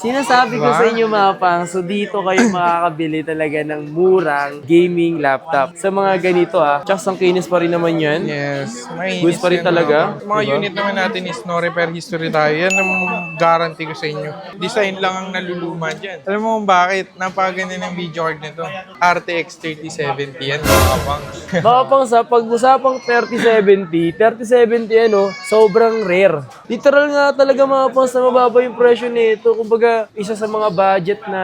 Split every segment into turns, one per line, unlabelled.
Sinasabi ko sa inyo mga pang, so dito kayo makakabili talaga ng murang gaming laptop. Sa mga ganito tsaka ang kinis pa rin naman yan.
Yes,
Goods
mainis
pa rin
yan,
talaga.
Mga
Diba?
unit naman natin is no repair history tayo. Yan ang guarantee ko sa inyo. Design lang ang naluluma dyan. Alam mo kung bakit? Napakaganda ng video card nito. RTX 3070 yan, mga kapang.
Mga pang sa pag-usapang 3070 sobrang rare. Literal nga talaga mga pang sa mababa yung presyo nito. Kumbaga, isa sa mga budget na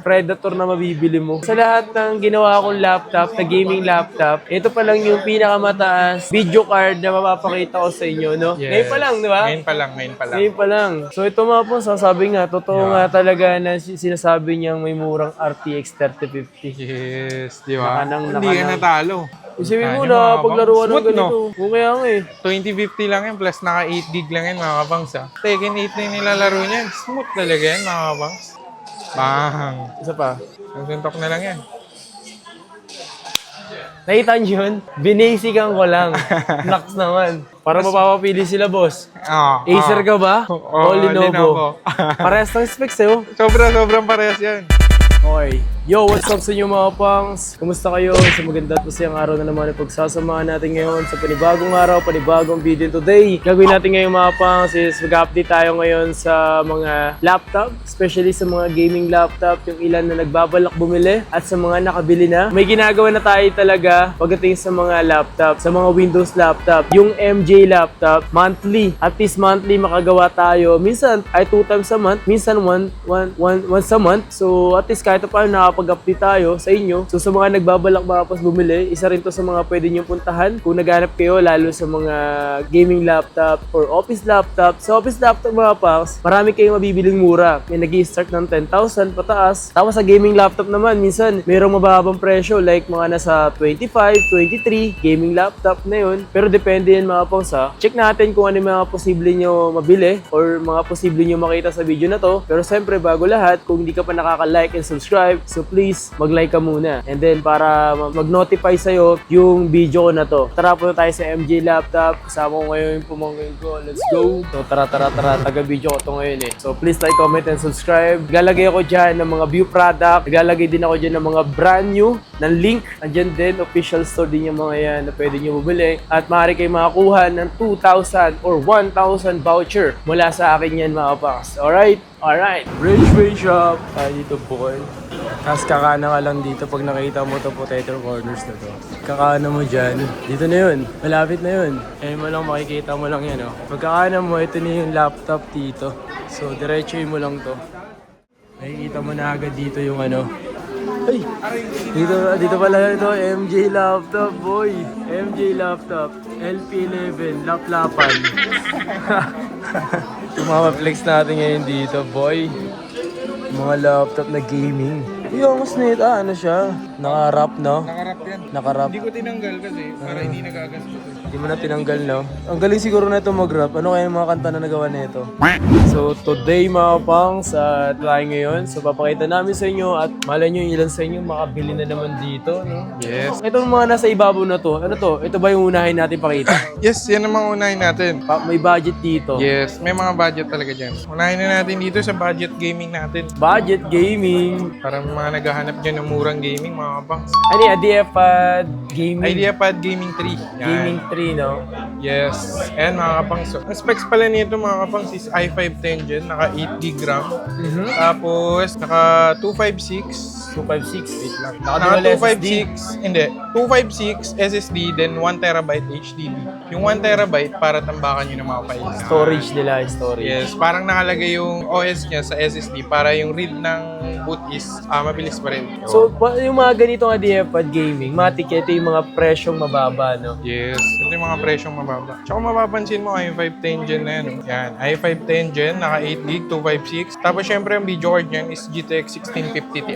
predator na mabibili mo. Sa lahat ng ginawa kong laptop, na gaming laptop, ito pa lang yung pinakamataas video card na mapapakita ko sa inyo, no?
Yes.
Ngayon pa lang, di ba?
Ngayon pa lang.
Ngayon pa lang. So ito mga po, sasabi nga, totoo nga talaga na sinasabi niyang may murang RTX 3050.
Yes, di ba?
Nakanang.
Hindi ka natalo.
Isipin mo
Ano,
na
mga
paglaruan ng
smooth,
ganito.
no?
Kung kaya nga
2050 lang yan, plus naka 8 gig lang yan, mga kabangs. Tekken 8 na yung nilalaro niyan. Smooth talaga yan, mga kabangs. Bang!
Isa pa.
Suntok na lang yan.
Nakita niyo yun? Binasican ko lang. Knocks naman. Para mapapapili sila, boss. Acer ka ba? O Lenovo?
Lenovo.
Parehas ng specs
Sobrang parehas yan.
Okay. Yo, what's up sa inyo mga pangs? Kumusta kayo? Sa maganda at masayang araw na naman na pagsasamahan natin ngayon sa panibagong araw, panibagong video today. Gagawin natin ngayon mga pangs is mag-update tayo ngayon sa mga laptop, especially sa mga gaming laptop, yung ilan na nagbabalak bumili at sa mga nakabili na. May ginagawa na tayo talaga pagdating sa mga laptop, sa mga Windows laptop. Yung MJ laptop, monthly, at least monthly makagawa tayo. Minsan ay 2 times a month, minsan once a month. So at least kahit pa nakapag-update tayo sa inyo. So sa mga nagbabalak makapos bumili, isa rin to sa mga pwede nyo puntahan kung naghanap kayo lalo sa mga gaming laptop or office laptop. Sa office laptop mga pals, marami kayong mabibiling mura. May nag-i-start ng 10,000 pataas. Tapos sa gaming laptop naman, minsan mayroong mababang presyo like mga nasa 25, 23 gaming laptop na yun. Pero depende yan mga pals Check natin kung ano yung mga posible nyo mabili or mga posible nyo makita sa video na to. Pero siyempre bago lahat, kung hindi ka pa nakaka-like and subscribe, so please, mag-like ka muna. And then, para mag-notify sa'yo yung video ko na to. Tara po tayo sa MJ Laptop. Kasama ko ngayon yung pumangkin ko. Let's go! So, tara. Taga-video ko to ngayon So, please like, comment, and subscribe. Naglalagay ako dyan ng mga view product. Naglalagay din ako dyan ng mga brand new ng link. Andyan din, official store din yung mga yan na pwede nyo bumili. At maaari kayo makakuha ng 2,000 or 1,000 voucher mula sa akin yan mga paks. Alright? Range shop. Dito po kayo. Tapos kakana ka lang dito pag nakita mo to potato corners na to. Kakana mo dyan. Dito na yun. Malapit na yun. Ayun mo lang, makikita mo lang yan Pag kakana mo, ito na yung laptop dito. So, diretsuin mo lang to. Makikita mo na agad dito yung Ay! Dito pala ito, MJ Laptop, boy. MJ Laptop. LP11, laplapan. Tumama-flex natin ngayon dito, boy. Mga laptop na gaming. Yung mas neat, ano siya? Naka-wrap, no?
Nakarap yan.
Naka-wrap.
Hindi ko tinanggal kasi para hindi nagagastos.
Hindi mo na tinanggal, no? Ang galing siguro na ito mag-wrap. Ano kaya yung mga kanta na nagawa na ito? So, today mga pangs, tayo ngayon. So, papakita namin sa inyo at malay nyo yung ilan sa inyo makabili na naman dito, no?
Yes.
Itong mga nasa ibabaw na to, ano to? Ito ba yung unahin natin pakita?
Yes, yan ang mga unahin natin.
May budget dito.
Yes, may mga budget talaga dyan. Unahin na natin dito sa budget gaming natin.
Budget gaming.
Para mga naghahanap dyan ng murang gaming, mga kapangs.
Ano yung IdeaPad Gaming?
IdeaPad Gaming 3. Yan.
Gaming 3, no?
Yes. Ayan mga kapangs. Ang specs pala nito mga kapangs is i5 10 Gen, naka 8 GB RAM. Tapos naka 256.
256. Wait lang.
Naka
Naka-dual SSD.
256, hindi. 256 SSD, then 1TB HDD. Yung 1TB para tambakan nyo ng mga files.
Storage nila, storage.
Yes, parang nakalagay yung OS niya sa SSD para yung read ng boot is mabilis pa rin.
So, yung mga ganitong IdeaPad Gaming, matik ito yung mga presyong mababa, no?
Yes, ito yung mga presyong mababa. Tsaka mapapansin mo, i5 10 Gen na yan. Yan, i5 10 Gen, naka 8 GB, 256. Tapos syempre yung video card niyan is GTX 1650 Ti.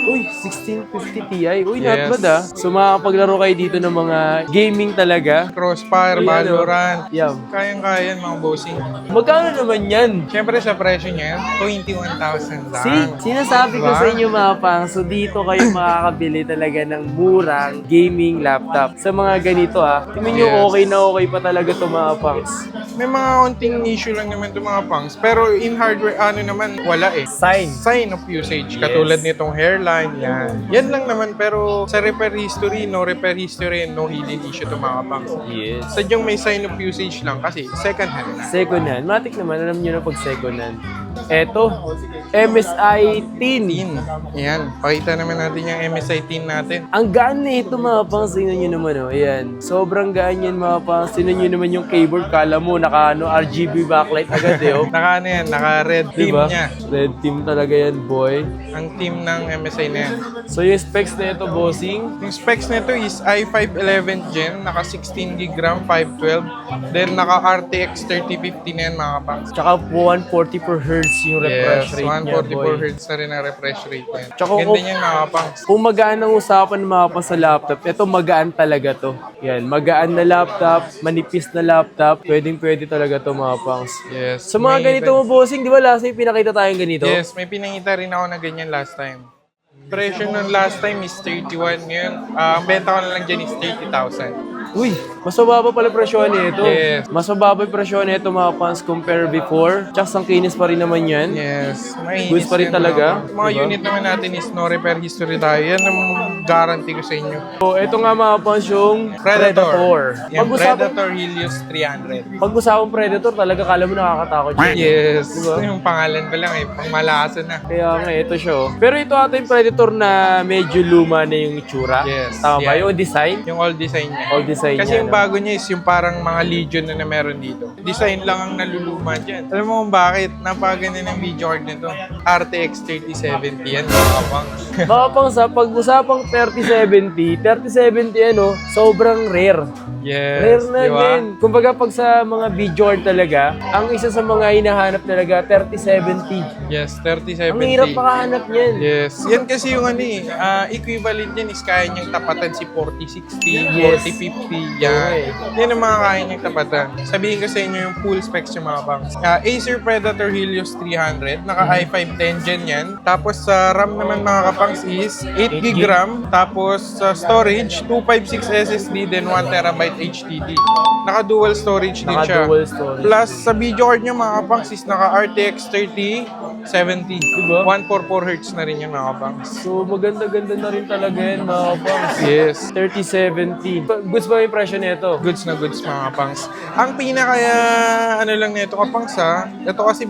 Uy, 1650 Ti. Uy,
Yes.
not bad ah. So makakapaglaro kayo dito ng mga gaming talaga.
Crossfire,
Ayan, oh.
Valorant.
Yeah.
Kayang-kaya yan, mga bossing.
Magkano naman yan?
Siyempre sa presyo niya, 21,000 lang.
See, sinasabi ko
Diba?
sa inyo mga pang, so dito kayo makakabili talaga ng murang gaming laptop. Sa mga ganito tingnan nyo
Yes.
okay na okay pa talaga to mga pangs.
May mga konting issue lang naman itong mga punks. Pero in hardware, naman, wala eh. Sign of usage. Katulad nitong hairline, yan. Yan lang naman, pero sa repair history, no repair history, and no hidden issue itong mga punks.
Yes.
Sadyang may sign of usage lang kasi second hand na.
Second hand. Matik naman, alam nyo na pag second hand. Eto, MSI Teen.
Ayan, pakita naman natin yung MSI tin natin.
Ang gaan na ito mga pangs, tingnan nyo naman ayan. Sobrang gaan yan mga pangs. Tingnan nyo naman yung keyboard, kala mo naka RGB backlight agad
Naka naka-red team
Diba?
niya.
Red team talaga yan boy.
Ang team ng MSI na yan.
So yung specs na ito bossing,
Yung specs nito is i5 11th gen, naka 16 GB RAM, 512. Then naka RTX 3050 na yan mga pangs.
tsaka 140 per hertz yung refresh
Yes,
rate niya
144
boy.
Hz na rin ang refresh rate niya.
Tsaka
Ganda
kung-
niyan mga pangs.
Kung magaan ang usapan ng mga pangs sa laptop, ito magaan talaga to. Yan, magaan na laptop, manipis na laptop, pwede talaga to mga pangs.
Yes.
Sa mga
May
ganito mo bossing, di ba last time pinakita tayong ganito?
Yes, may pinangita rin ako na ganyan last time. Presyo ng last time is 31 ngayon. Ang benta ko na lang dyan is 30,000.
Uy, mas mababa pala presyo nito.
Yes.
Mas mababa yung presyo nito mga fans compare before. Tsaka ang kinis pa rin naman yan.
Yes. Mainis
Goods pa rin
yan,
talaga,
Mga
diba?
unit naman natin is no repair history tayo. Yan ang guarantee ko sa inyo.
So, ito nga mga fans yung
Predator. Yan,
Pag-usapan,
Predator Helios 300.
pag-usapan Predator, talaga kala mo nakakatakot yun.
Yes.
Diba?
Yung pangalan pa lang eh. Pangmalakasan na.
Kaya nga, ito siya. Pero ito ata yung Predator na medyo luma na yung itsura.
Yes,
Tama ba?
yan.
Yung design?
Yung all design niya.
All design
Kasi
niya,
yung
no?
bago niya is yung parang mga Legion na meron dito. Design lang ang naluluma dyan. Alam mo kung bakit? Napakaganda ng video card nito. RTX 3070 yan, mga pang.
Mga pang sa pag-usapang 3070 sobrang rare.
Yes,
Rare na
di ba?
din. Kumbaga pag sa mga video art talaga, ang isa sa mga hinahanap talaga 3070.
Yes, 3070.
Ang hirap makahanap niyan.
Yes. Yan kasi yung equivalent yan is kaya niyang tapatan si 4060,
Yes.
4050, yan. Yan ang mga kaya niyang tapatan. Sabihin ko sa inyo yung full specs yung mga banks. Acer Predator Helios 300, naka i5 10 gen yan. Tapos sa RAM naman mga kapangs is 8 GB RAM. Tapos sa storage, 256 SSD, then 1 TB HDD. Naka dual storage din siya.
Naka-dual storage.
Plus sa video card niya mga kapangs is naka RTX 3070.
Diba?
144 Hz na rin yung mga kapangs.
So maganda-ganda na rin talaga yan mga pangs.
Yes.
3070. Goods ba yung presyo nito?
Goods na goods mga kapangs. Ang pinaka lang nito kapangs ito kasi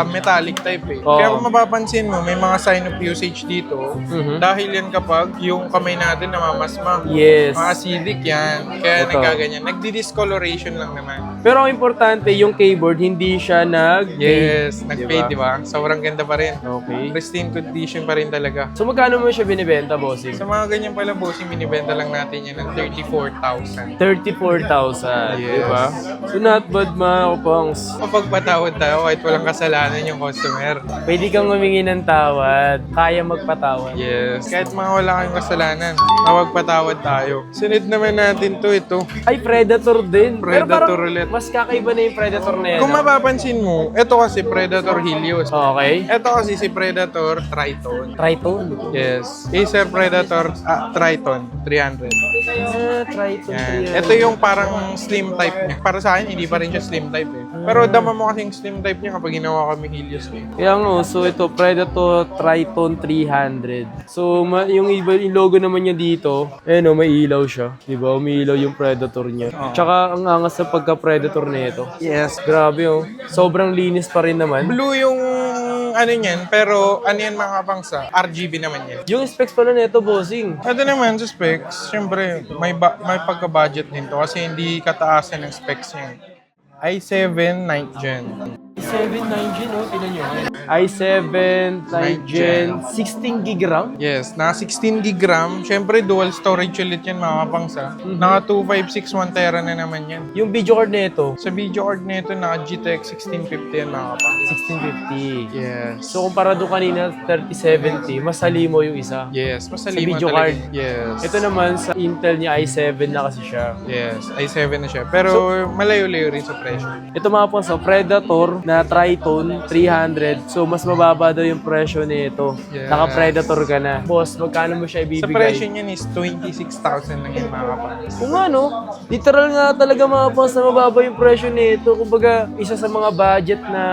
metallic type eh.
Oo.
Kaya kung mapapansin mo, may mga sign of usage dito.
Mhm.
Dahil yan kapag yung kamay natin namamasma.
Yes.
Mga acidic yan. Kaya
Ito.
nagkaganyan. Nagdi-discoloration lang naman.
Pero ang importante, yung keyboard, hindi siya
Yes, nag-fade,
Diba?
di ba? Sobrang ganda pa rin.
Okay.
Pristine condition pa rin talaga.
So magkano mo siya binibenta, bossing?
Sa mga ganyan pala, bossing, binibenta lang natin yan ng 34,000.
34,000,
Yes.
diba? So not bad mga kapangs.
Mapagpatawad tayo kahit walang kasalanan yung customer.
Pwede kang humingi ng tawad, kaya magpatawad.
Yes. Kahit mga wala kayong kasalanan, mapagpatawad tayo. Sunod naman natin ito.
Ay, Predator din. Pero
Predator
parang
ulit.
mas kakaiba na yung Predator na yan.
Kung
ah.
mapapansin mo, ito kasi Predator Helios.
Okay.
Ito kasi si Predator Triton.
Triton.
Yes. Acer Predator Triton 300.
Triton.
Yan.
300.
Ito yung parang slim type niya. Para sa akin, hindi pa rin siya slim type eh. Pero dama mo kasing slim type niya kapag ginawa kami Helios eh.
Kaya nga, so ito, Predator Triton 300. So, yung iba, yung logo naman niya dito, may ilaw siya. Diba? Umiilaw yung Predator niya. Tsaka, ang angas sa pagka-Predator na ito.
Yes.
Grabe, oh. Sobrang linis pa rin naman.
Blue yung niyan, pero yan mga kapangsa? RGB naman yan.
Yung specs pala nito, bossing.
Ito naman sa specs, syempre, may pagka-budget din to kasi hindi kataasan ng specs yan. i7 9th gen.
i7 9 Gen, oh, tinan nyo. i7 9 Gen, 16 gig RAM.
Yes, naka 16 gig RAM. Siyempre, dual storage ulit yan mga kapangs ha. Naka 256 1 tera na naman yan.
Yung video card nito,
Sa video card nito, naka GTX 1650 yan mga kapangs.
1650.
Yes.
So kumpara doon kanina 3070, mas halimo yung isa.
Yes, mas
Sa
salima
video
talaga.
card.
Yes.
Ito naman sa Intel niya i7 na kasi siya.
Yes, i7 na siya. Pero malayo-layo rin sa presyo.
Ito mga po sa Predator na Triton 300. So mas mababa daw yung presyo nito.
Yes.
Naka-Predator ka na. Boss, magkano mo siya ibibigay?
Sa presyo niyan is 26,000 lang yan mga kapangs.
Kung ano, literal nga talaga mga boss na mababa yung presyo nito. Kumbaga, isa sa mga budget na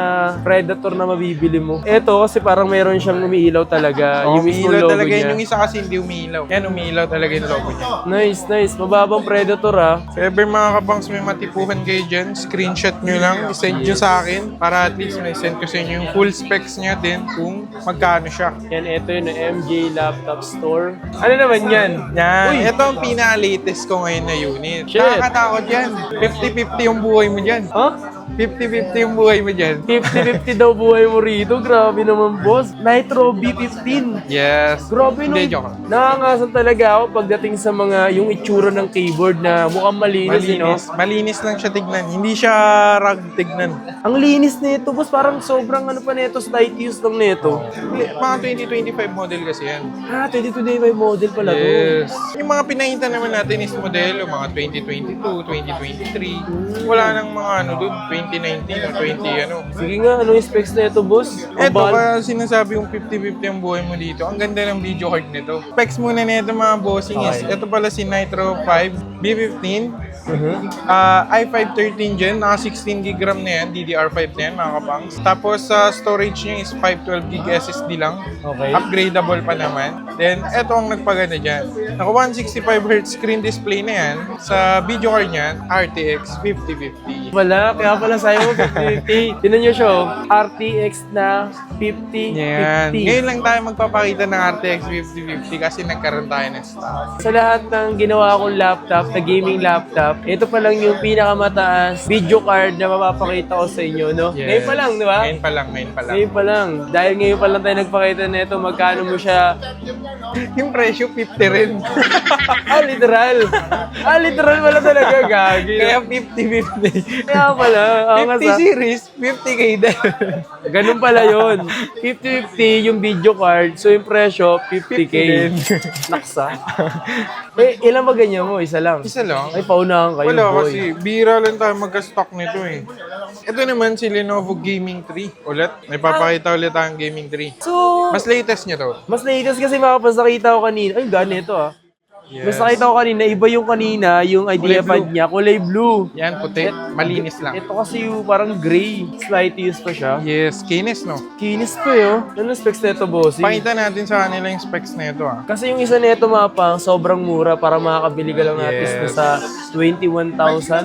Predator na mabibili mo. Ito kasi parang meron siyang umiilaw talaga.
Oh,
yung mismo
umiilaw
logo
talaga
niya.
yan. Yung isa kasi hindi umiilaw. Yan, umiilaw talaga yung logo niya.
Nice, nice. Mababang Predator ah.
If ever mga kabangs may matipuhan kayo dyan, screenshot nyo lang, isend nyo sa akin para at least may send ko sa inyo yung full specs niya din kung magkano siya.
Yan, ito yung MJ Laptop Store. Ano naman yan?
Yan,
Uy!
ito ang pinaka-latest ko ngayon na unit.
Shit.
Nakakatakot yan. 50-50 yung buhay mo dyan.
Huh?
50-50 yung buhay mo dyan.
50-50 daw buhay mo rito. Grabe naman, boss. Nitro B15.
Yes.
Grabe no.
Hindi, joke lang.
Nakangasan talaga ako pagdating sa mga yung itsura ng keyboard na mukhang malinis,
Malinis. Malinis lang siya tignan. Hindi siya rag tignan.
Ang linis nito, boss. Parang sobrang ano pa nito, slight use lang nito.
Mga 2025 model kasi yan.
Ah, 2025 model pala to.
Yes. Yung mga pinahinta naman natin is modelo, mga 2022, 2023. Wala nang mga ano doon, 2019 o 20 ano.
Sige nga, ano yung specs na ito, boss? Ang
Eto,
bahal-
kaya sinasabi yung 50-50 ang buhay mo dito. Ang ganda ng video card nito. Specs muna nito mga bossing is,
Okay.
ito pala si Nitro 5 B15. i5 13 Gen, naka 16 gig RAM na yan, DDR5 na yan mga kapangs. Tapos sa storage niya is 512 gig SSD lang.
Okay.
Upgradable pa naman. Then, eto ang nagpaganda dyan. Naka 165Hz screen display na yan. Sa video card niyan, RTX 5050.
Wala, kaya pala sa'yo mo 50-50. Tinan nyo siya, oh. RTX na 50-50.
Yan. Ngayon lang tayo magpapakita ng RTX 5050 kasi nagkaroon tayo ng stock.
Sa lahat ng ginawa kong laptop, na gaming laptop, ito pa lang yung pinakamataas video card na mapapakita ko sa inyo, no?
Yes.
Ngayon pa lang, di ba?
Ngayon pa lang.
Ngayon pa lang. Dahil ngayon pa lang tayo nagpakita na ito, magkano mo siya.
Yung presyo, 50 rin.
Literal. Literal pala talaga, gagi.
Kaya 50-50.
Kaya pala.
50 series, 50K din.
Ganun pala yun. 50-50 yung video card, so yung presyo, 50K. Naksa. Ilan ba ganyan mo? Isa lang.
Isa lang.
Ay, paunahan kayo,
Wala
boy.
kasi, bira lang tayo magka-stock nito eh. Ito naman si Lenovo Gaming 3. Ulit, may papakita ulit ang Gaming 3.
So,
Mas latest niya to.
mas latest kasi makapasakita ko kanina. Ay, ganito ah. Mas
Yes.
nakita ko kanina, iba yung kanina, yung idea
Kulay blue.
pad niya, kulay blue.
Yan, puti. Malinis lang.
Ito kasi yung parang gray. Slight use pa siya.
Yes, kinis no.
Kinis pa yun. Ano specs na ito, bossing?
Pakita natin sa kanila yung specs na ito ah.
Kasi yung isa nito mapang sobrang mura para makakabili ka lang natin
Yes.
sa 21,000,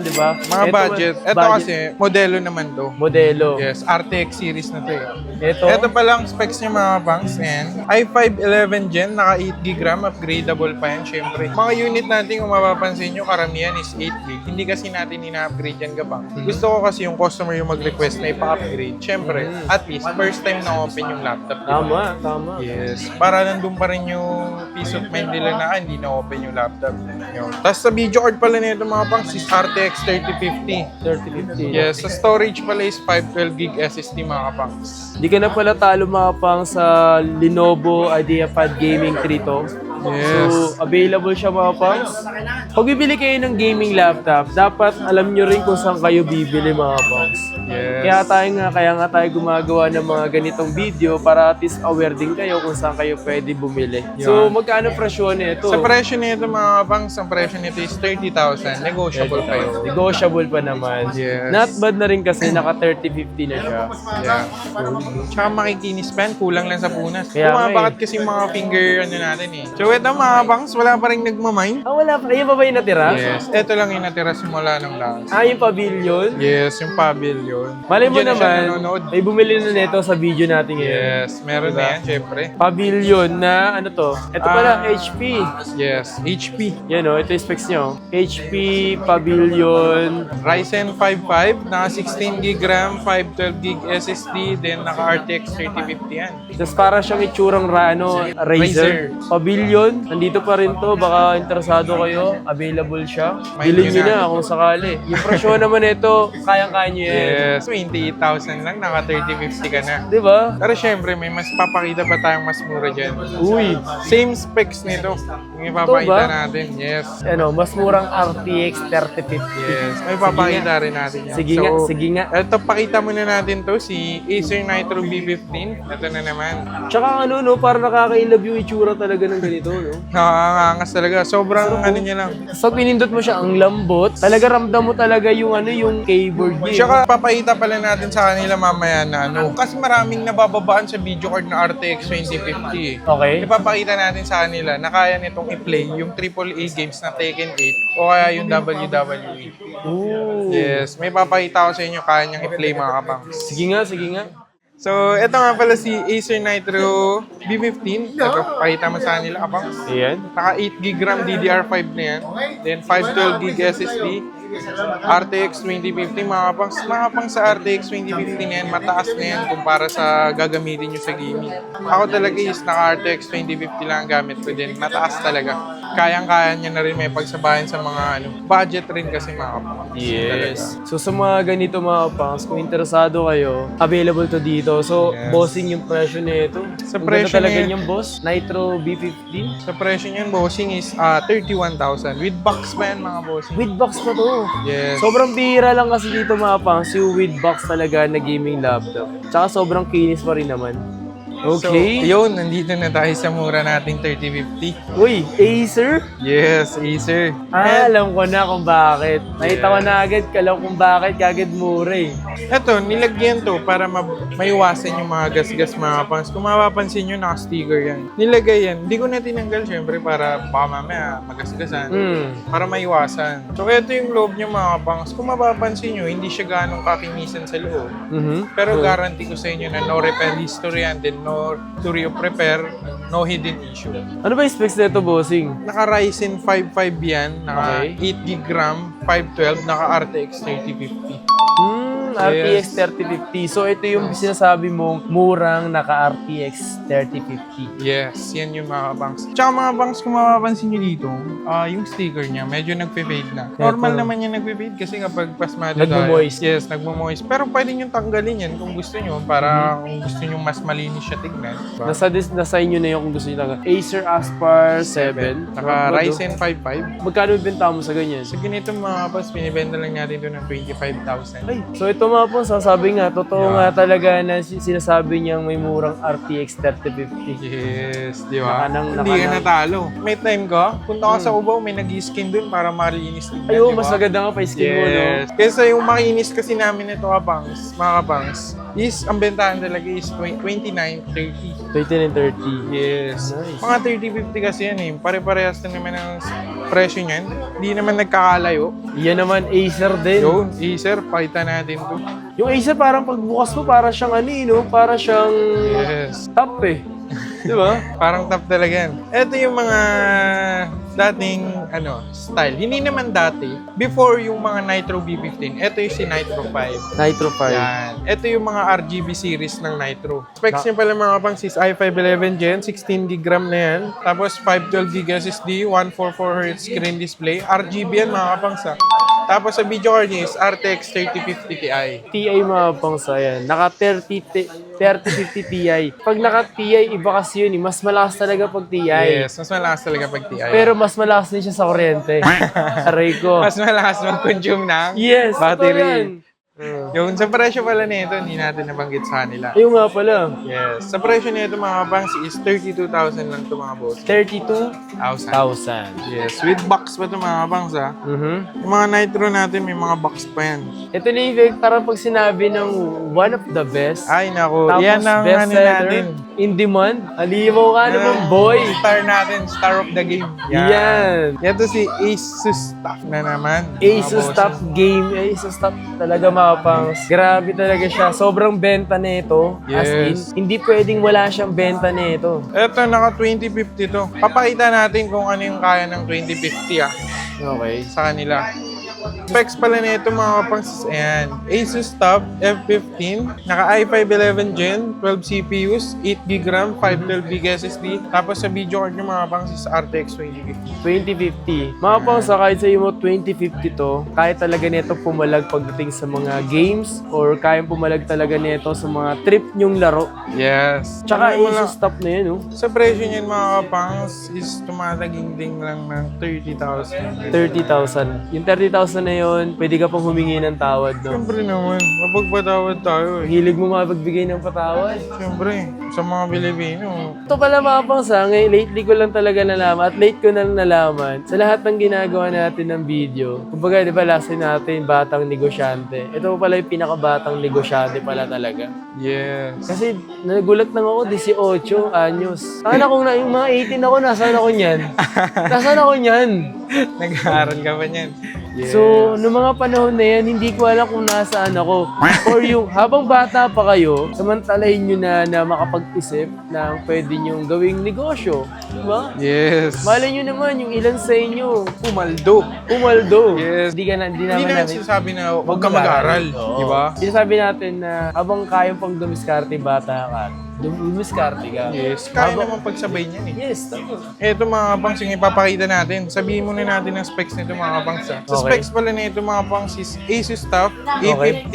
di ba?
Mga budget. Ito kasi, modelo naman to.
modelo.
Yes, RTX series na to eh.
Ito,
Ito pa lang specs niya mga banks and i5 11 Gen, naka 8 GB RAM, upgradable pa yan syempre. Mga unit natin kung mapapansin nyo, karamihan is 8 GB. Hindi kasi natin ina-upgrade yan gabang. Gusto ko kasi yung customer yung mag-request na ipa-upgrade. Syempre, at least first time na open yung laptop. Diba?
tama.
Yes. Para nandun pa rin yung peace of mind nila na hindi na open yung laptop. Yun. Tapos sa video card pala nito mga banks is RTX 3050.
3050.
Yes, sa storage pala is 512 gig SSD mga kapangs.
Di ka na pala talo mapang sa Lenovo IdeaPad Gaming 3 to.
Yes.
So, available siya mga pangs. Pag bibili kayo ng gaming laptop, dapat alam nyo rin kung saan kayo bibili mga pangs.
Yes.
Kaya nga tayo gumagawa ng mga ganitong video para at least aware din kayo kung saan kayo pwede bumili. So, magkano presyo nito?
Sa presyo nito mga kapangs, ang presyo nito is 30,000. Negotiable pa yun.
Negotiable pa naman.
Yes.
Not bad na rin kasi naka 3050 na siya.
Yeah. Tsaka makikinis pa yan, kulang lang sa punas.
Kaya nga
Bumabakat kasi yung mga finger ano natin eh. So, So ito mga bangs, wala pa rin nagmamine.
Ah, wala pa. Ayun pa ba yung natira?
Yes, ito lang yung natira simula ng last.
Ah, yung pavilion?
Yes, yung pavilion.
Malay mo
Diyan na siya
naman,
nanonood.
may bumili na nito sa video natin ngayon.
Yes, meron
Diba?
na yan, syempre.
Pavilion na, ano to? Ito pala, HP.
Yes, HP.
Yan o, ito yung specs nyo. HP Pavilion.
Ryzen 5 naka 16 gb RAM, 512 gb SSD, then naka RTX 3050 yan.
Tapos para siyang itsurang Razer. Pavilion, nandito pa rin to. Baka interesado kayo. Available siya.
May
Bilhin nyo
na.
na kung sakali. Yung presyo naman ito, kayang-kaya nyo yan.
Yes, 28,000 lang, naka 3050 ka na.
Di ba?
Pero syempre, may mas papakita pa tayong mas mura dyan.
Uy.
Same specs nito. Yung
Ito
ipapakita
ba?
natin, yes.
Ano, mas murang RTX 3050.
Yes, may papakita rin natin yan.
Sige nga, sige nga.
Ito, pakita muna natin to, si Acer Nitro B15. Ito na naman.
Tsaka ano, no, parang nakaka-inlove yung itsura talaga ng ganito, no?
Nakakangas talaga. Sobrang ano niya lang.
So, pinindot mo siya, ang lambot. Talaga ramdam mo talaga yung ano, yung keyboard niya.
Tsaka papakita pala natin sa kanila mamaya na ano. Kasi maraming nabababaan sa video card na RTX 2050.
Okay.
Ipapakita natin sa kanila na kaya nitong i-play yung AAA games na Tekken 8 o kaya yung WWE.
Ooh.
Yes, may papakita ko sa inyo kaya niyang i-play mga kapangs.
Sige nga, sige nga.
So, ito nga pala si Acer Nitro B15. Ito, pakita mo sa kanila kapangs.
Ayan.
Naka 8 gb RAM DDR5 na yan. Then 512 gb SSD. RTX 2050, mga kapangs sa RTX 2050 na yan, mataas na yan kumpara sa gagamitin nyo sa gaming. Ako talaga is naka RTX 2050 lang ang gamit ko din, mataas talaga. Kayang-kaya niya na rin may pagsabayan sa mga budget rin kasi mga kapangs.
Yes. So sa mga ganito mga pangs, kung interesado kayo, available to dito. So,
Yes.
bossing yung presyo nito.
Sa
Ang
presyo
ganda talaga
na yan-
niyang boss. Nitro B15.
Sa presyo niyan, bossing is 31,000. With box pa yan, mga bossing.
With box pa to.
Yes.
Sobrang bihira lang kasi dito mga pangs, yung with box talaga na gaming laptop. Tsaka sobrang kinis pa rin naman. Okay.
So, yun, nandito na tayo sa mura nating 3050.
Uy, Acer?
Yes, Acer.
Ah, alam ko na kung bakit. Nakita ko na agad, kalaw kung bakit, kagad mura eh.
Eto, nilagyan to para maiwasan yung mga gas-gas mga pangs. Kung mapapansin nyo, naka-sticker yan. Nilagay yan. Hindi ko na tinanggal syempre para baka mamaya magasgasan. Para maiwasan. So, ito yung loob nyo mga pangs. Kung mapapansin nyo, hindi siya ganong kakinisan sa loob. Pero guarantee ko sa inyo na no repair history and then no theory of repair, no hidden issue.
Ano ba yung specs nito, bossing?
Naka Ryzen 5 yan, naka
Okay.
8 gb RAM, 512, naka RTX 3050.
RTX 3050. So, ito yung sinasabi mong murang naka-RTX 3050.
Yes, yan yung mga banks. Tsaka mga banks, kung mapapansin nyo dito, yung sticker niya, medyo nagpe-fade na. Normal naman yan nagpe-fade kasi kapag pasmado
Nagmo-moist.
Yes, nagmo-moist. Pero pwede nyo tanggalin yan kung gusto nyo para kung gusto nyo mas malinis siya tignan.
Nasa inyo na yun kung gusto nyo talaga. Acer Aspar 7.
Naka Ryzen 5.
Magkano ibenta mo sa ganyan?
So ganito mga banks, binibenta lang natin ito ng 25,000.
Ay, so ito mga po, sasabi nga, totoo nga talaga na sinasabi niyang may murang RTX 3050.
Yes, di ba?
Nakanang-
Hindi ka natalo. May time ka, punta ka sa Ubaw, may nag-skin dun para malinis tignan,
Ayo,
di ba?
mas maganda nga pa skin mo, no?
Yes. Kesa yung makinis kasi namin ito kapangs, mga kapangs, is ang bentahan talaga is 29.30.
2930.
Yes.
Nice.
Mga 30-50 kasi yan eh. Pare-parehas na naman ang presyo niyan. Hindi naman nagkakalayo.
Yan naman, Acer din.
Yun, Acer, pakita natin to.
Yung Acer parang pagbukas mo, para siyang ano eh, no? Para siyang
Yes.
top eh. Di ba?
Parang top talaga yan. Ito yung mga dating style. Hindi naman dati. Before yung mga Nitro B15, ito yung si Nitro 5.
Nitro 5.
Yan. Ito yung mga RGB series ng Nitro. Specs niya pala mga pang is i5 11 Gen, 16 gb RAM na yan. Tapos 512 gb SSD, 144Hz screen display. RGB yan mga kapangsa. Tapos sa video card niya is RTX 3050 Ti.
TI mga pangsa yan. Naka 3050 Ti. Pag naka TI, iba kasi yun eh. Mas malakas talaga pag TI.
Yes, mas malakas talaga pag Ti.
Pero mas malakas din siya sa kuryente. Aray ko.
mas malakas mag-consume ng
Yes, totoo yan.
battery. Yung sa presyo pala nito, hindi natin nabanggit sa kanila.
Ayun nga pala.
Yes. Sa presyo nito mga banks is 32,000 lang ito mga boss.
32,000.
1,000. Yes. With box pa ito mga banks ha. Yung mga Nitro natin, may mga box pa yan.
Ito na yung parang pag sinabi ng one of the best.
Ay nako,
Tapos
yan ang ano
bestseller.
natin.
in demand. Alimaw ka naman, boy.
Star natin, star of the game.
Yan.
Yan to si Asus Stuff na naman.
Asus Top Game. Asus Top talaga mga pangs. Grabe talaga siya. Sobrang benta nito. As in,
Yes.
hindi pwedeng wala siyang benta nito.
Ito, naka 2050 to. Papakita natin kung ano yung kaya ng 2050
Okay.
sa kanila. Specs pala nito mga kapangs, ayan. Asus TUF F15, naka i5 11 Gen, 12 CPUs, 8GB RAM, 512GB SSD. Tapos sa video card nyo mga kapangs is RTX 2050.
2050. Mga pangs, kahit sa mo 2050 to, kaya talaga nito pumalag pagdating sa mga games or kaya pumalag talaga nito sa mga trip nyong laro.
Yes.
Tsaka
Ano mo lang,
Asus Top na yun, oh.
sa presyo niyan mga kapangs is tumataging-ding lang ng 30,000.
30,000. Yung 30,000 na yun, pwede ka pang humingi ng tawad, no?
Siyempre naman, mapagpatawad tayo eh.
Hilig mo mapagbigay ng patawad.
Siyempre, sa mga Pilipino.
Ito pala mga pangsa, ngayon lately ko lang talaga nalaman at late ko na nalaman sa lahat ng ginagawa natin ng video. Kumbaga, di ba last time natin, batang negosyante. Ito pala yung pinakabatang negosyante pala talaga.
Yes.
Kasi nagulat lang ako, 18 anyos. Sana kung yung mga 18 ako, nasaan ako niyan? Nasaan ako niyan?
Nag-aaral ka ba niyan? Yes.
So, noong mga panahon na yan, hindi ko alam kung nasaan ako. Or yung, habang bata pa kayo, samantalahin nyo na makapag-isip na pwede nyo gawing negosyo. Diba?
Yes.
Malay nyo naman, yung ilan sa inyo,
Pumaldo.
umaldo.
Yes.
Hindi naman
Hindi naman
namin.
sinasabi na huwag ka mag-aral.
Oo.
Di ba?
Sinasabi natin na habang kayang pang dumiskarte bata ka, dumiskarte ka.
Yes. Kaya
Habang-
naman pagsabay niyan eh.
Yes, tama.
Ito mga kapangs, yung ipapakita natin. Sabihin muna natin ang specs nito mga kapangs. Sa
Okay.
specs pala nito mga kapangs is Asus TUF A15.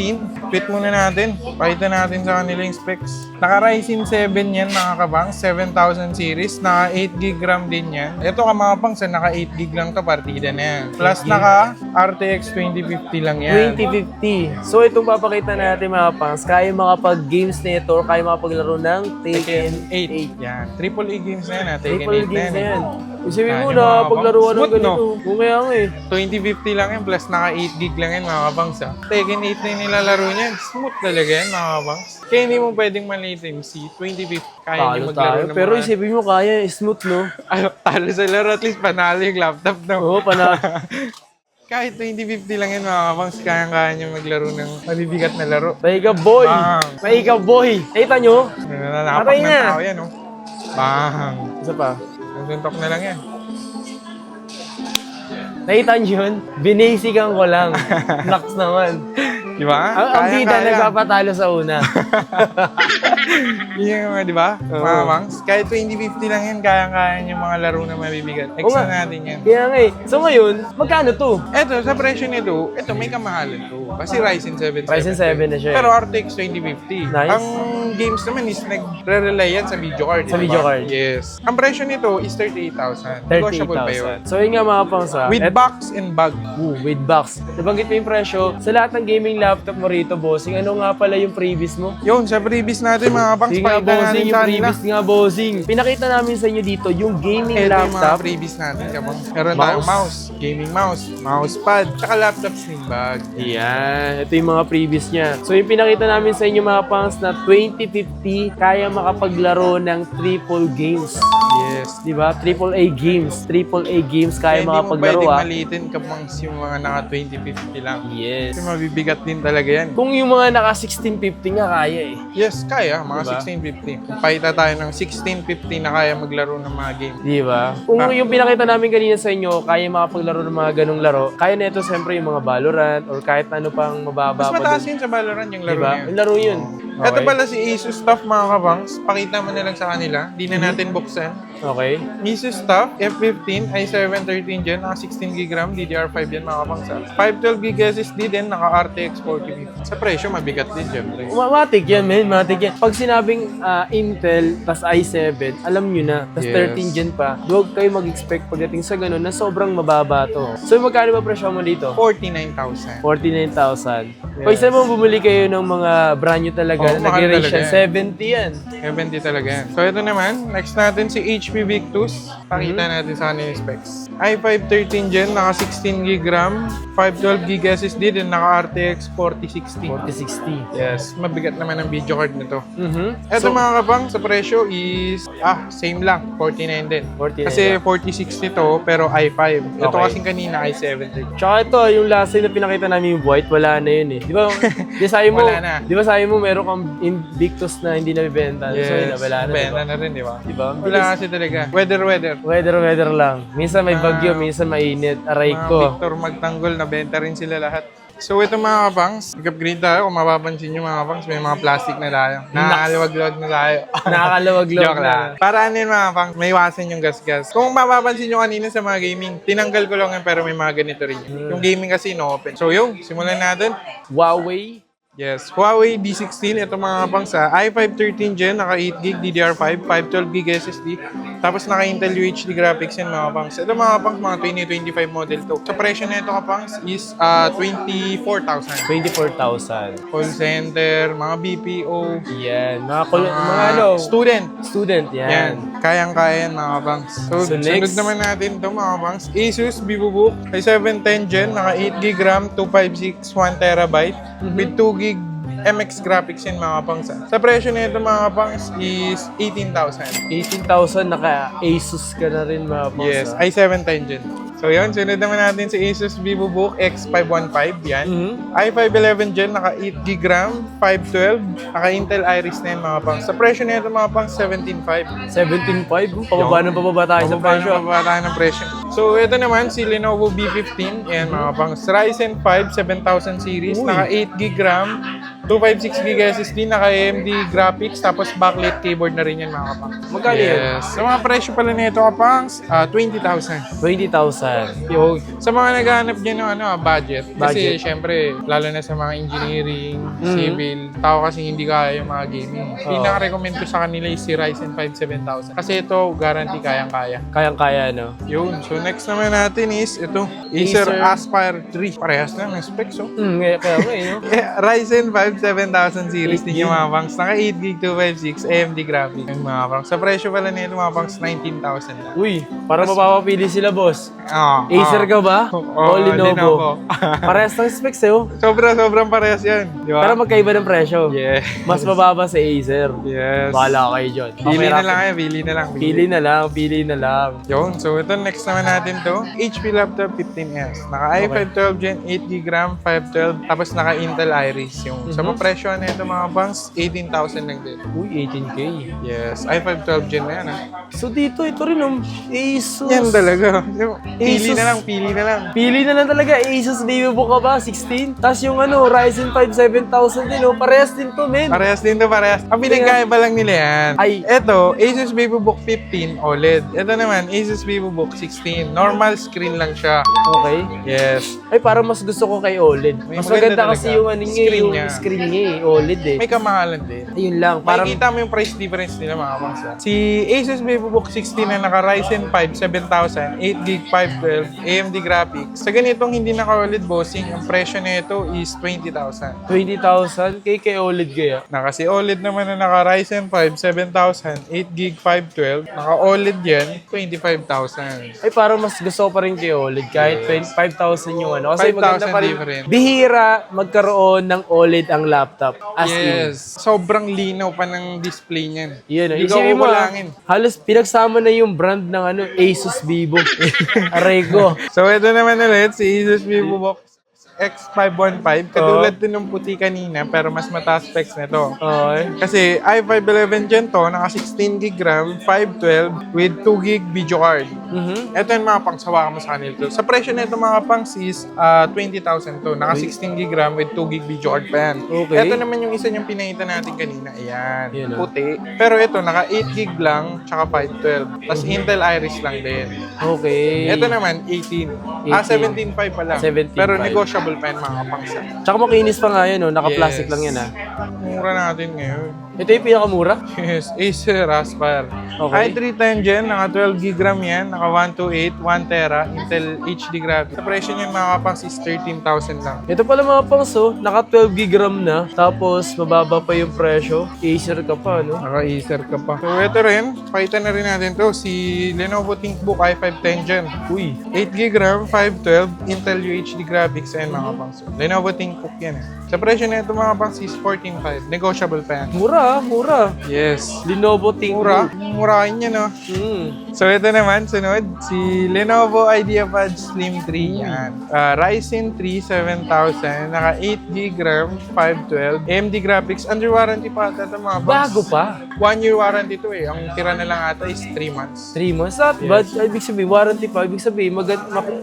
Fit muna natin. Pakita natin sa kanila yung specs. Naka Ryzen 7 yan mga kapangs. 7000 series. Naka 8GB RAM din yan. Ito ka mga kapangs, naka 8GB lang to, partida na yan. Plus naka RTX 2050 lang yan.
2050. So itong papakita natin mga pangs, kaya makapag-games nito or kaya makapaglaro ng Tekken 8.
Yan. AAA games na yan. Tekken
Triple
8
games na yan. Sabi
Kaya
mo
yung
na,
mga
paglaruan ng
smooth,
ganito.
no?
Kung kaya nga eh.
2050 lang yan, plus naka 8GB lang yan mga kabangs. Tekken 8 na yung nilalaro niyan. Smooth talaga yan mga kabangs. Kaya hindi mo pwedeng ma-latency. 2050, kaya
Talo
hindi maglaro
tayo.
ng
Pero
mga...
isipin mo, kaya smooth, no?
Talo sa laro, at least panalo yung laptop na.
Oo, pana.
Kahit 2050 lang yan mga kabangs, kaya niya maglaro ng mabibigat na laro.
Pahiga boy!
Bang!
Pahiga boy! Nakita nyo?
Nananapak
Patay
ng
na.
tao yan, oh. Bang!
Isa pa.
Nagtuntok na lang yan.
Nakita nyo yun? Binasican ko lang. Knocks naman.
Di ba?
Ang bida
Kaya.
nagpapatalo sa una.
Yun yung mga, di ba?
Oo.
Mga bangs. Kahit 2050 lang yan, kaya-kaya yung mga laro na mabibigat.
Oo nga.
Extra natin yan.
Kaya nga eh. So ngayon, magkano to?
Eto, sa presyo nito, eto may kamahalan to. Kasi Ryzen 7.
Ryzen 7 na siya eh.
Pero RTX 2050.
Nice.
Ang games naman is nagre-rely yan sa video card.
Sa
di ba?
video card.
Yes. Ang presyo nito is 38,000. Negotiable pa yun.
38,000. So yun nga mga pangsa.
With box and bag.
With box. Nabanggit mo yung presyo. Sa lahat ng gaming laptop mo rito, bossing, ano nga pala yung previous mo?
Yun, sa previous natin mga bangs,
Sige nga,
pakita
bossing,
natin
yung
sa kanila.
previous nga, bossing. Pinakita namin sa inyo dito yung gaming
Ito yung mga
laptop.
previous natin. Kabang. Meron tayong mouse, gaming mouse, mousepad, tsaka laptop sling bag.
Yan. Ito yung mga previous niya. So yung pinakita namin sa inyo mga pangs na 2050, kaya makapaglaro ng triple games.
Yes.
Di ba? Triple A games. Triple A games kaya
Hindi mo
makapaglaro
pwedeng
ah.
malitin kapangs yung mga naka 2050 lang.
Yes.
Kasi mabibigat din talaga yan.
Kung yung mga naka 1650 nga kaya eh.
Yes, kaya. Mga
Diba?
1650. Kung pakita tayo ng 1650 na kaya maglaro ng mga game.
Di ba? Kung yung pinakita namin kanina sa inyo, kaya makapaglaro ng mga ganong laro, kaya na ito siyempre yung mga Valorant or kahit ano pang mababa
Mas
pa
mataas
dun.
yun sa Valorant yung laro
Di ba?
niya.
Yung laro yun.
Ito pala si Asus TUF mga kabangs. Pakita mo na lang sa kanila. Di na natin buksan.
Okay.
Asus TUF F15 i7 13 Gen, naka 16GB RAM, DDR5 yan mga kabangs. 512GB SSD din, naka RTX 4050. Sa presyo, mabigat din syempre.
Matik yan, men. Matik yan. Pag sinabing Intel, tas i7, alam nyo na. Tas
Yes.
13 gen pa. Huwag kayo mag-expect pagdating sa ganun na sobrang mababa to. So, magkano ba presyo mo dito?
49,000.
49,000.
Yes.
Pag isa mo bumili kayo ng mga brand new talaga Gano'n
mahal
nag-range
talaga
siya.
yan.
70 yan.
70 talaga yan. So ito naman, next natin si HP Victus. Pakita natin sa kanila yung specs. i5 13 Gen, naka 16GB RAM, 512GB SSD, then naka RTX 4060.
4060.
Yes, mabigat naman ang video card nito.
Mhm.
Ito mga kabang, sa presyo is, same lang, 49 din.
49
Kasi
lang.
4060 to, pero i5. Ito
Okay.
kasing kanina, i7.
Tsaka ito, yung last time na pinakita namin yung white, wala na yun eh. Di ba, sabi mo,
Wala na.
di ba sabi mo meron kang Invictus na hindi nabibenta? So yun, wala na.
benta
Diba?
na rin, di ba?
Diba?
Wala kasi talaga. Weather.
Weather lang. Minsan may bagyo, minsan mainit. Aray
Mga
ko.
Victor magtanggol, nabenta rin sila lahat. So ito mga kapangs, nag-upgrade tayo. Kung mapapansin nyo mga kapangs, may mga plastic na tayo. Nakakaluwag-luwag na tayo.
Nakakalawag-lawag
Joke lang. Para ano yun mga kapangs, may iwasan yung gas-gas. Kung mapapansin nyo kanina sa mga gaming, tinanggal ko lang yun pero may mga ganito rin. Yung gaming kasi no-open. So yung, simulan natin.
Huawei.
Yes, Huawei D16, ito mga kapang sa i5 13 Gen, naka 8GB DDR5, 512GB SSD, tapos naka Intel UHD graphics yan mga kapangs. Ito mga kapangs, mga 2025 model to. Sa presyo na ito kapangs is 24,000.
24,000.
Call center, mga BPO,
Yan. Mga ano,
student,
yan.
yan. Kayang-kaya yan mga kapangs. So,
So,
sunod
next.
naman natin ito mga kapangs. Asus VivoBook, i7 10 Gen, naka 8GB RAM, 256, 1TB, with 2GB MX graphics yan mga kapangs. Sa presyo na ito mga kapangs is 18,000.
18,000, naka-Asus ka na rin mga boss.
Yes, i7 10 Gen. So yun, sunod naman natin si Asus VivoBook X515, yan. i5 11 Gen, naka 8GB RAM, 512, naka Intel Iris na yan mga pangs. Sa presyo na ito mga pangs, 17,500.
17,500? Pababa tayo sa presyo.
Pababa tayo ng presyo. So ito naman si Lenovo B15, yan mga pangs. Ryzen 5 7000 series,
Uy.
naka 8GB RAM, 256GB SSD, naka AMD graphics, tapos backlit keyboard na rin yan mga kapangs.
Magkano yan?
Yes. Sa mga presyo pala nito kapangs, 20,000.
20,000.
Yo, sa mga naghahanap dyan ng budget, kasi
Budget.
syempre, lalo na sa mga engineering, civil, tao kasi hindi kaya yung mga gaming. Pinaka-recommend ko sa kanila is si Ryzen 5 7000. Kasi ito, guarantee kayang-kaya.
Kayang-kaya, no?
Yun. So, next naman natin is ito, Acer Aspire 3. Parehas lang ng specs, oh.
Kaya nga no?
Ryzen 5 7000 series
8
din yung mga pangs. Naka 8GB 256 AMD graphics. Yung mga pangs. Sa presyo pala nito mga pangs, 19,000 lang.
Uy, para mapapapili sila, boss. Acer
Oo.
ka ba? O Lenovo?
Lenovo.
Parehas ng specs, eh, oh.
Sobrang parehas yan. Di ba?
Pero magkaiba ng presyo.
Yeah.
Mas mababa sa Acer.
Yes.
Bahala kayo dyan.
Pili na lang kayo, pili na lang.
Pili na lang.
Yun, so ito next naman natin to. HP Laptop 15S. Naka i5 12 Gen, 8GB RAM, 512, tapos naka Intel Iris. Yung sa mga presyo na ito mga banks, 18,000 lang din.
Uy, 18K.
Yes, i5 12 Gen na yan ha.
So dito, ito rin Asus.
Yan talaga. Pili
Asus.
na lang, pili na lang.
Pili na lang talaga. Asus VivoBook ka ba? 16? Tapos yung Ryzen 5 7000 din, oh. Parehas din to, men.
Parehas din to, parehas. Ang pinagkaiba lang nila yan.
Ay.
Ito, Asus VivoBook 15 OLED. Ito naman, Asus VivoBook 16. Normal screen lang siya.
Okay.
Yes.
Ay, parang mas gusto ko kay OLED.
May
Mas
maganda
maganda kasi
talaga.
yung
Screen
yung
niya.
screen niya eh. OLED eh.
May kamahalan din.
Ayun lang. Parang,
Makikita mo yung price difference nila mga pangsa. Si Asus VivoBook 16 na naka Ryzen 5 7000, 8GB 512, AMD graphics. Sa ganitong hindi naka-OLED bossing, ang presyo nito is 20,000.
20,000 kay OLED kaya.
Na kasi OLED naman na naka Ryzen 5 7000, 8GB 512, naka OLED yan, 25,000.
Ay, parang mas gusto ko pa rin kay OLED. Kahit 5,000 yung Kasi
5,000
maganda pa rin.
different.
Bihira magkaroon ng OLED ang laptop. As in.
Yes, sobrang linaw pa ng display niyan.
Yun,
Hindi ka
isipin mo,
kukulangin.
halos pinagsama na yung brand ng Asus Vivo. Aray ko.
So, ito naman ulit, si Asus VivoBook X515. Katulad din ng puti kanina, pero mas mataas specs nito.
Okay.
Kasi i5 11 Gen to, naka 16GB RAM, 512 with 2GB video card. Ito yung mga pangs, hawakan mo sa kanil to. Sa presyo nito mga pangs is 20,000 to. Naka 16GB RAM with 2GB video card pa yan.
Okay.
Ito naman yung isa yung pinakita natin kanina. Ayan,
Yan, oh.
puti. Pero ito, naka 8GB lang, tsaka 512. Tapos Intel Iris lang din.
Okay.
Ito naman, 18. 17.5 pa lang.
17.5.
Pero negotiable pa yan mga kapangsa.
Tsaka makinis pa nga yun, Naka-plastic lang yan,
Mura natin ngayon.
Ito yung pinakamura?
Yes, Acer Aspire.
Okay.
i3 10 Gen, naka 12 GB RAM yan, naka 128, 1 Tera, Intel HD graphics. Sa presyo niyan mga kapangs is 13,000 lang.
Ito pala mga pangs, oh. Naka 12 gig RAM na. Tapos, mababa pa yung presyo. Acer ka pa, no?
Naka Acer ka pa. So ito rin, pakita na rin natin to, si Lenovo ThinkBook i5 10 Gen.
Uy.
8 GB RAM, 512, Intel UHD graphics, and mga kapangs. Lenovo ThinkBook yan eh. Sa presyo na ito mga kapangs is 14,500. Negotiable pa yan.
Mura, mura.
Yes.
Lenovo ThinkBook.
Murahin niya, no? So ito naman, sunod, si Lenovo IdeaPad Slim 3. Yan. Ryzen 3 7000, naka 8GB RAM, 512, AMD graphics, under warranty pa ata ito mga boss.
Bago pa.
1 year warranty to eh. Ang tira na lang ata is 3 months.
3 months. Not bad. Ibig sabihin, warranty pa. Ibig sabihin,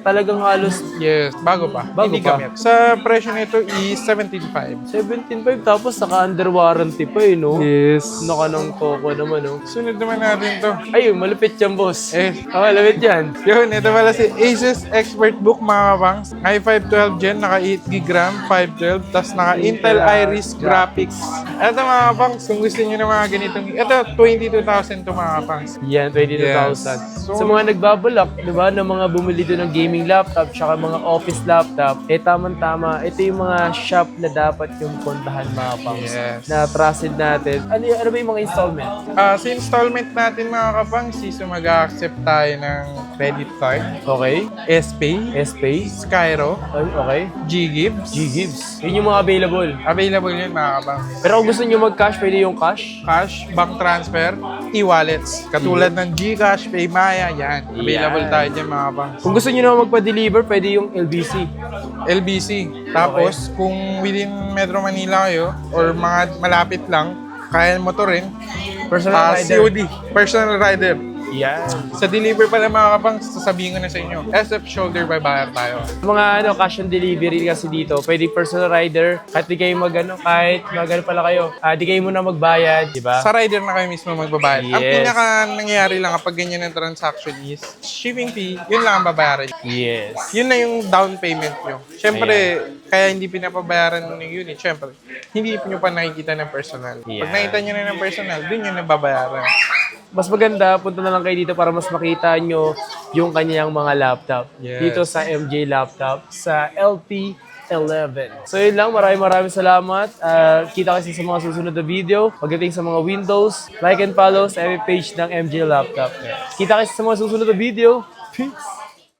talagang halos
Yes, bago pa.
Bago
Hindi
pa.
gamit. Sa presyo nito is 17,500.
17.5 tapos naka-under warranty pa eh, no?
Yes.
Naka ng Coco naman, no?
Sunod naman natin to.
Ayun, malupit yan, boss.
Eh,
Malupit yan.
yun, ito pala si Asus ExpertBook mga kapangs. i5 12 Gen, naka 8GB RAM, 512, tapos naka Intel Iris Graphics. Ito mga kapangs, kung gusto nyo ng mga ganitong, ito 22,000 to mga kapangs.
Yan, 22,000.
Yes. So-
Sa mga nagbabalak, di ba, ng mga bumili doon ng gaming laptop, tsaka mga office laptop, tamang-tama, ito yung mga shop na dapat yung puntahan mga pangs.
Yes.
Na trusted natin. Ano ba yung mga installment?
Sa installment natin mga kapangs, is mag-accept tayo ng credit card,
Okay.
SPay,
S-Pay.
Skyro,
Okay.
G-Gibbs.
G-Gibbs. Yun yung mga available.
Available yun mga kapangs.
Pero kung gusto nyo mag-cash, pwede yung cash.
Cash, bank transfer, e-wallets. Katulad ng GCash, Paymaya, yan. Available
Yan.
tayo dyan mga kapangs.
Kung gusto nyo naman magpa-deliver, pwede yung LBC.
LBC. Tapos, kung within Metro Manila kayo, or mga malapit lang, kaya mo to rin,
Personal rider.
COD, personal rider.
Yan.
Sa deliver pala mga kapangs, sasabihin ko na sa inyo, SF shoulder by buyer tayo.
Mga cash on delivery kasi dito, pwede personal rider, kahit di kayo kahit pala kayo, di kayo muna magbayad, di ba?
Sa rider na kayo mismo magbabayad. Ang
Yes.
pinaka nangyayari lang kapag ganyan ang transaction is, shipping fee, yun lang ang babayaran.
Yes.
Yun na yung down payment nyo. Siyempre, kaya hindi pinapabayaran ng unit. Siyempre, hindi nyo pa nakikita ng personal.
Yeah.
Pag nakita nyo na ng personal, dun yun nababayaran.
Mas maganda, punta na lang kayo dito para mas makita nyo yung kanyang mga laptop.
Yes.
Dito sa MJ Laptop, sa LT11. So yun lang, maraming salamat. Kita kasi sa mga susunod na video. Pagdating sa mga Windows, like and follow sa FB page ng MJ Laptop. Kita kasi sa mga susunod na video. Peace!